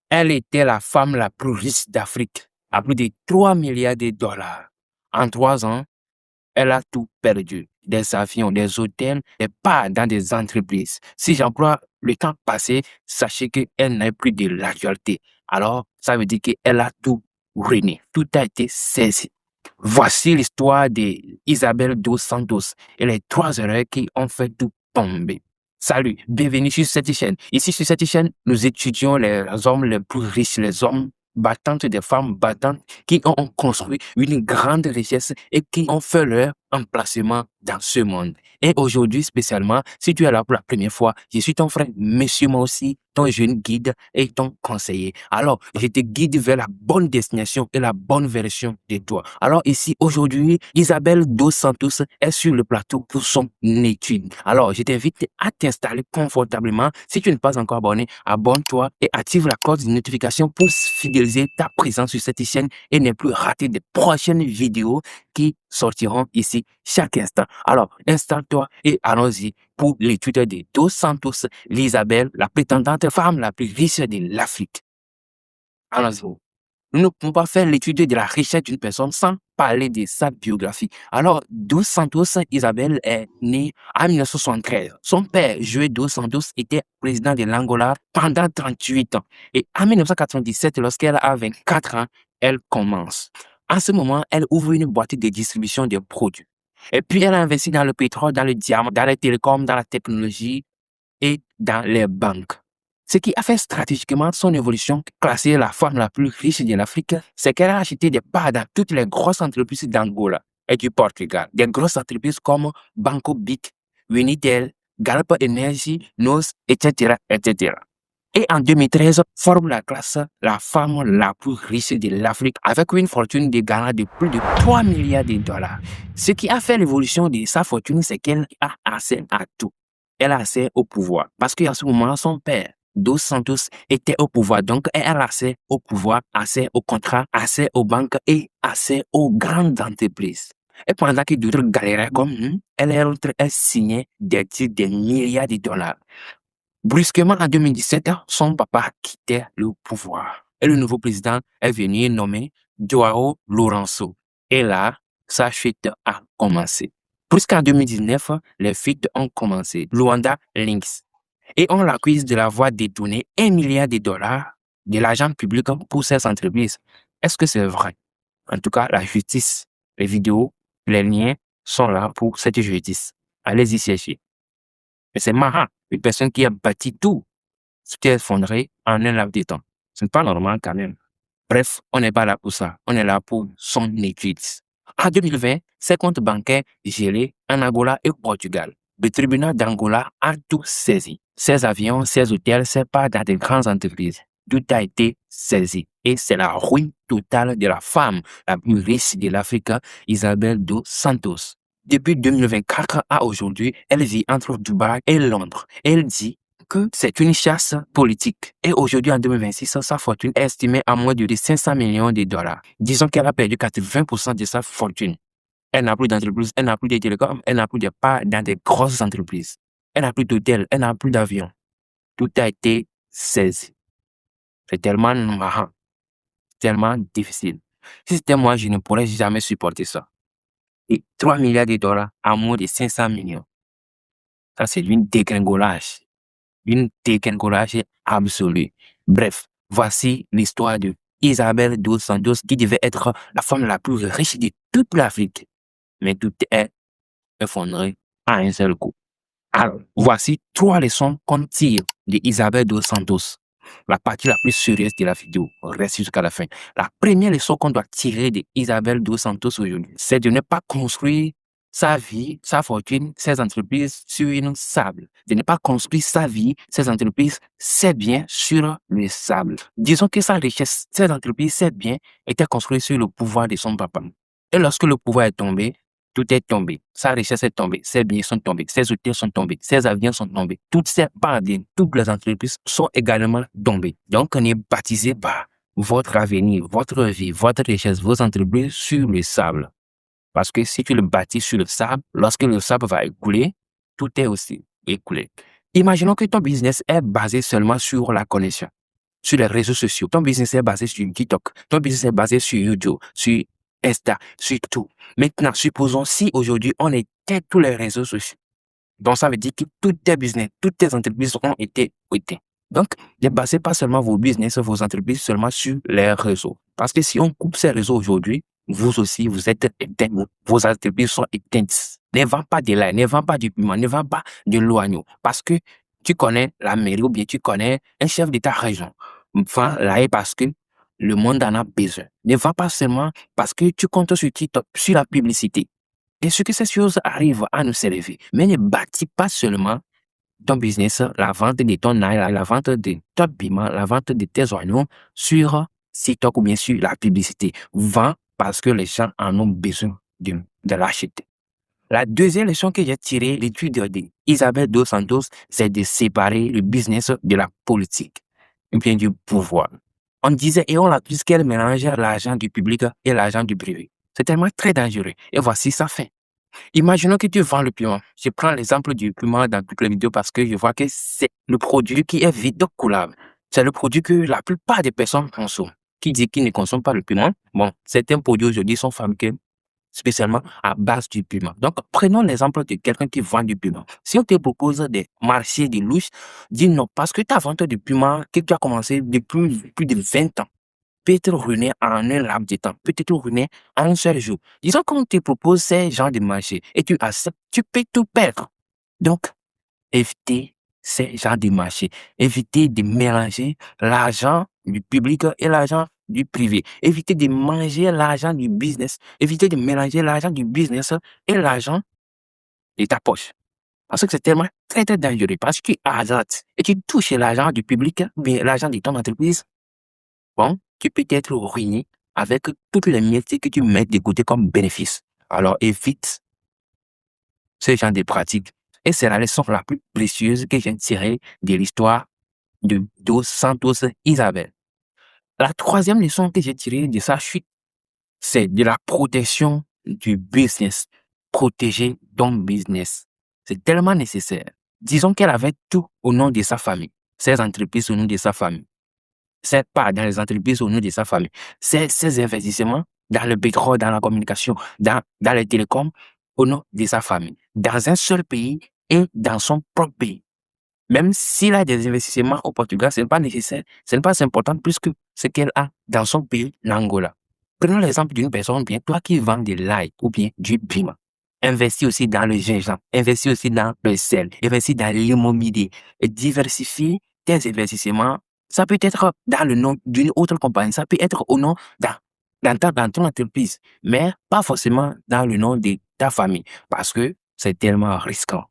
Elle était la femme la plus riche d'Afrique, à plus de 3 milliards de dollars. En 3 ans, elle a tout perdu. Des avions, des hôtels, des parts dans des entreprises. Si j'emploie le temps passé, sachez qu'elle n'a plus de l'actualité. Alors, ça veut dire qu'elle a tout ruiné. Tout a été saisi. Voici l'histoire d'Isabelle dos Santos et les 3 erreurs qui ont fait tout tomber. Salut, bienvenue sur cette chaîne. Ici, sur cette chaîne, nous étudions les hommes les plus riches, les hommes battantes, des femmes battantes qui ont construit une grande richesse et qui ont fait leur emplacement dans ce monde. Et aujourd'hui, spécialement, si tu es là pour la première fois, je suis ton frère, monsieur moi aussi, ton jeune guide et ton conseiller. Alors, je te guide vers la bonne destination et la bonne version de toi. Alors ici, aujourd'hui, Isabelle dos Santos est sur le plateau pour son étude. Alors, je t'invite à t'installer confortablement. Si tu n'es pas encore abonné, abonne-toi et active la cloche de notification pour fidéliser ta présence sur cette chaîne et ne plus rater des prochaines vidéos qui sortiront ici chaque instant. Alors, installe-toi et allons-y pour l'étude de Dos Santos, l'Isabelle, la prétendante femme la plus riche de l'Afrique. Allons-y. Nous ne pouvons pas faire l'étude de la richesse d'une personne sans parler de sa biographie. Alors, Dos Santos Isabelle est née en 1973. Son père, João dos Santos, était président de l'Angola pendant 38 ans. Et en 1997, lorsqu'elle a 24 ans, elle commence. En ce moment, elle ouvre une boîte de distribution de produits. Et puis, elle a investi dans le pétrole, dans le diamant, dans les télécoms, dans la technologie et dans les banques. Ce qui a fait stratégiquement son évolution, classer la femme la plus riche de l'Afrique, c'est qu'elle a acheté des parts dans toutes les grosses entreprises d'Angola et du Portugal. Des grosses entreprises comme Banco Bic, Unitel, Galp Energy, NOS, etc., etc. Et en 2013, forme la classe la femme la plus riche de l'Afrique avec une fortune de Ghana de plus de 3 milliards de dollars. Ce qui a fait l'évolution de sa fortune, c'est qu'elle a accès à tout. Elle a accès au pouvoir. Parce qu'à ce moment, son père, Dos Santos, était au pouvoir. Donc, elle a accès au pouvoir, accès aux contrats, accès aux banques et accès aux grandes entreprises. Et pendant que d'autres galéraient comme nous, elle signait des titres de milliards de dollars. Brusquement, en 2017, son papa quittait le pouvoir. Et le nouveau président est venu nommer João Lourenço. Et là, sa chute a commencé. Jusqu'en 2019, les fuites ont commencé. Luanda Links. Et on l'accuse de l'avoir détourné 1 milliard de dollars de l'argent public pour ces entreprises. Est-ce que c'est vrai? En tout cas, la justice, les vidéos, les liens sont là pour cette justice. Allez-y chercher. Mais c'est marrant. Une personne qui a bâti tout s'est effondrée en un laps de temps. Ce n'est pas normal quand même. Bref, on n'est pas là pour ça. On est là pour son étude. En 2020, ses comptes bancaires gelés en Angola et au Portugal. Le tribunal d'Angola a tout saisi. Ses avions, ses hôtels, ses parts dans de grandes entreprises. Tout a été saisi. Et c'est la ruine totale de la femme la plus riche de l'Afrique, Isabelle dos Santos. Depuis 2024 à aujourd'hui, elle vit entre Dubaï et Londres. Elle dit que c'est une chasse politique. Et aujourd'hui, en 2026, sa fortune est estimée à moins de 500 millions de dollars. Disons qu'elle a perdu 80% de sa fortune. Elle n'a plus d'entreprise, elle n'a plus de télécom, elle n'a plus de parts dans des grosses entreprises. Elle n'a plus d'hôtel, elle n'a plus d'avion. Tout a été saisi. C'est tellement marrant, tellement difficile. Si c'était moi, je ne pourrais jamais supporter ça. Et 3 milliards de dollars à moins de 500 millions. Ça, c'est une dégringolage. Une dégringolage absolue. Bref, voici l'histoire de Isabelle dos Santos qui devait être la femme la plus riche de toute l'Afrique. Mais tout est effondré à un seul coup. Alors, voici 3 leçons qu'on tire de Isabelle dos Santos. La partie la plus sérieuse de la vidéo. Reste jusqu'à la fin. La première leçon qu'on doit tirer de Isabelle dos Santos aujourd'hui, c'est de ne pas construire sa vie, sa fortune, ses entreprises sur une sable. De ne pas construire sa vie, ses entreprises, ses biens sur le sable. Disons que sa richesse, ses entreprises, ses biens étaient construits sur le pouvoir de son papa. Et lorsque le pouvoir est tombé, tout est tombé. Sa richesse est tombée. Ses biens sont tombés. Ses hôtels sont tombés. Ses avions sont tombés. Toutes ses parts, toutes les entreprises sont également tombées. Donc, on est baptisé par votre avenir, votre vie, votre richesse, vos entreprises sur le sable. Parce que si tu le bâtis sur le sable, lorsque le sable va écouler, tout est aussi écoulé. Imaginons que ton business est basé seulement sur la connexion. sur les réseaux sociaux. Ton business est basé sur TikTok. Ton business est basé sur YouTube, sur Insta, sur tout. Maintenant, supposons si aujourd'hui on éteint tous les réseaux sociaux. Donc, ça veut dire que tous tes business, toutes tes entreprises ont été éteintes. Donc, ne basez pas seulement vos business, vos entreprises seulement sur les réseaux. Parce que si on coupe ces réseaux aujourd'hui, vous aussi, vous êtes éteints. Vos entreprises sont éteintes. Ne vends pas de lait, ne vends pas du piment, ne vends pas de l'oignon. Parce que tu connais la mairie ou bien tu connais un chef de ta région. Vends l'ail parce que le monde en a besoin. Ne vends pas seulement parce que tu comptes sur TikTok, sur la publicité. Et ce que ces choses arrivent à nous servir. Mais ne bâtis pas seulement ton business, la vente de ton ail, la vente de ton piment, la vente de tes oignons sur TikTok ou bien sur la publicité. Vends parce que les gens en ont besoin de l'acheter. La deuxième leçon que j'ai tirée de l'étude d'Isabel Dos Santos, c'est de séparer le business de la politique ou bien du pouvoir. On disait et on l'accuse qu'elle mélangeait l'argent du public et l'argent du privé. C'est tellement très dangereux. Et voici sa fin. Imaginons que tu vends le piment. Je prends l'exemple du piment dans toutes les vidéos parce que je vois que c'est le produit qui est vite coulable. C'est le produit que la plupart des personnes consomment. Qui dit qu'ils ne consomment pas le piment? Bon, certains produits aujourd'hui sont fabriqués spécialement à base du piment. Donc, prenons l'exemple de quelqu'un qui vend du piment. Si on te propose des marchés de louche, dis non, parce que ta vente de piment que tu as commencé depuis plus de 20 ans peut être ruiné en un laps de temps, peut être ruiné en un seul jour. Disons qu'on te propose ces genres de marchés et tu acceptes, tu peux tout perdre. Donc, évitez ces genres de marchés. Évitez de mélanger l'argent du public et l'argent du privé. Évitez de manger l'argent du business. Évitez de mélanger l'argent du business et l'argent de ta poche. Parce que c'est tellement très, très dangereux. Parce que tu hasardes et tu touches l'argent du public, bien l'argent de ton entreprise. Bon, tu peux être ruiné avec toutes les miettes que tu mets de côté comme bénéfice. Alors évite ce genre de pratiques. Et c'est la leçon la plus précieuse que j'ai tirée de l'histoire de Dos Santos Isabel. La troisième leçon que j'ai tirée de sa chute, c'est de la protection du business. Protéger ton business. C'est tellement nécessaire. Disons qu'elle avait tout au nom de sa famille. Ses entreprises au nom de sa famille. Ses parts dans les entreprises au nom de sa famille. Ses investissements dans le pétrole, dans la communication, dans les télécoms au nom de sa famille. Dans un seul pays et dans son propre pays. Même s'il a des investissements au Portugal, ce n'est pas nécessaire, ce n'est pas important plus que ce qu'elle a dans son pays, l'Angola. Prenons l'exemple d'une personne, bien toi qui vends de l'ail ou bien du piment. Investis aussi dans le gingembre, investis aussi dans le sel, investis dans l'immobilier et diversifie tes investissements. Ça peut être dans le nom d'une autre compagnie, ça peut être au nom dans ton entreprise, mais pas forcément dans le nom de ta famille parce que c'est tellement risquant.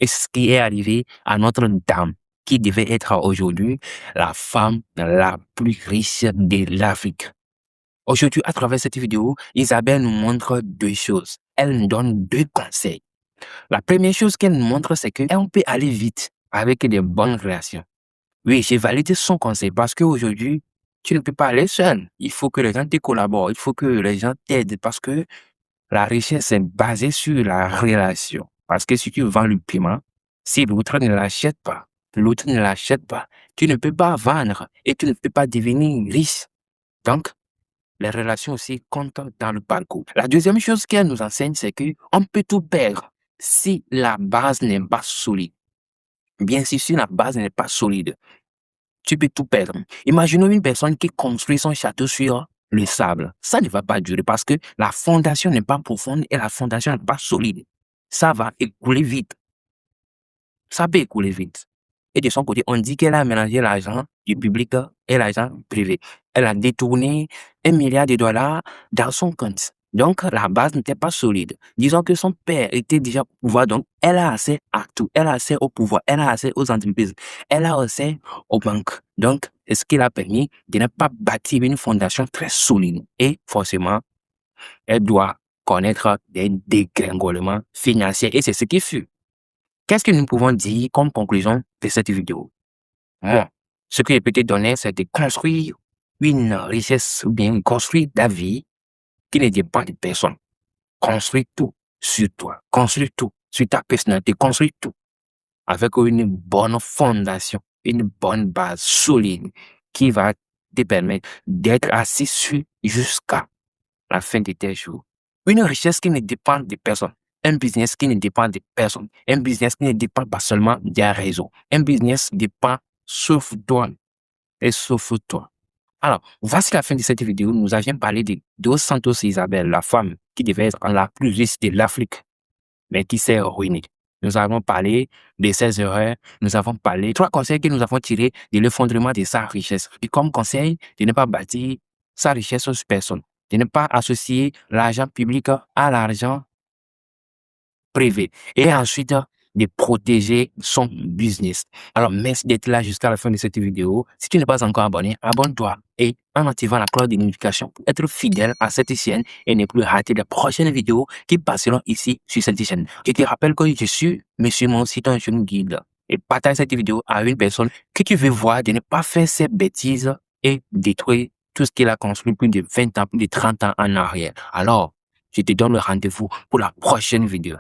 Et ce qui est arrivé à notre dame, qui devait être aujourd'hui la femme la plus riche de l'Afrique. Aujourd'hui, à travers cette vidéo, Isabelle nous montre deux choses. Elle nous donne deux conseils. La première chose qu'elle nous montre, c'est qu'on peut aller vite avec des bonnes relations. Oui, j'ai validé son conseil parce qu'aujourd'hui, tu ne peux pas aller seul. Il faut que les gens te collaborent, il faut que les gens t'aident parce que la richesse est basée sur la relation. Parce que si tu vends le piment, si l'autre ne l'achète pas, tu ne peux pas vendre et tu ne peux pas devenir riche. Donc, les relations aussi comptent dans le parcours. La deuxième chose qu'elle nous enseigne, c'est qu'on peut tout perdre si la base n'est pas solide. Bien sûr, si la base n'est pas solide, tu peux tout perdre. Imaginons une personne qui construit son château sur le sable. Ça ne va pas durer parce que la fondation n'est pas profonde et la fondation n'est pas solide. Ça va écouler vite. Ça peut écouler vite. Et de son côté, on dit qu'elle a mélangé l'argent du public et l'argent privé. Elle a détourné $1 milliard dans son compte. Donc, la base n'était pas solide. Disons que son père était déjà au pouvoir, donc elle a accès à tout. Elle a accès au pouvoir, elle a accès aux entreprises, elle a accès aux banques. Donc, ce qui l'a permis de ne pas bâtir une fondation très solide. Et forcément, elle doit connaître des dégringolements financiers. Et c'est ce qui fut. Qu'est-ce que nous pouvons dire comme conclusion de cette vidéo? Moi, ce que je peux te donner, c'est de construire une richesse ou bien construire ta vie qui ne dépend de personne. Construis tout sur toi. Construis tout sur ta personnalité. Construis tout avec une bonne fondation, une bonne base solide qui va te permettre d'être assis sur jusqu'à la fin de tes jours. Une richesse qui ne dépend de personne. Un business qui ne dépend de personne. Un business qui ne dépend pas seulement d'un réseau. Un business dépend sauf toi et sauf toi. Alors, voici la fin de cette vidéo. Nous avions parlé de Dos Santos Isabel, la femme qui devait être la plus riche de l'Afrique, mais qui s'est ruinée. Nous avons parlé de ses erreurs. Nous avons parlé 3 conseils que nous avons tirés de l'effondrement de sa richesse. Et comme conseil, de ne pas bâtir sa richesse sur personne. De ne pas associer l'argent public à l'argent privé. Et ensuite, de protéger son business. Alors, merci d'être là jusqu'à la fin de cette vidéo. Si tu n'es pas encore abonné, abonne-toi et en activant la cloche de notification pour être fidèle à cette chaîne et ne plus rater les prochaines vidéos qui passeront ici sur cette chaîne. Je te rappelle que je suis Monsieur Mon Site un jeune guide et partage cette vidéo à une personne que tu veux voir de ne pas faire ces bêtises et détruire tout ce qu'il a construit plus de 20 ans, plus de 30 ans en arrière. Alors, je te donne le rendez-vous pour la prochaine vidéo.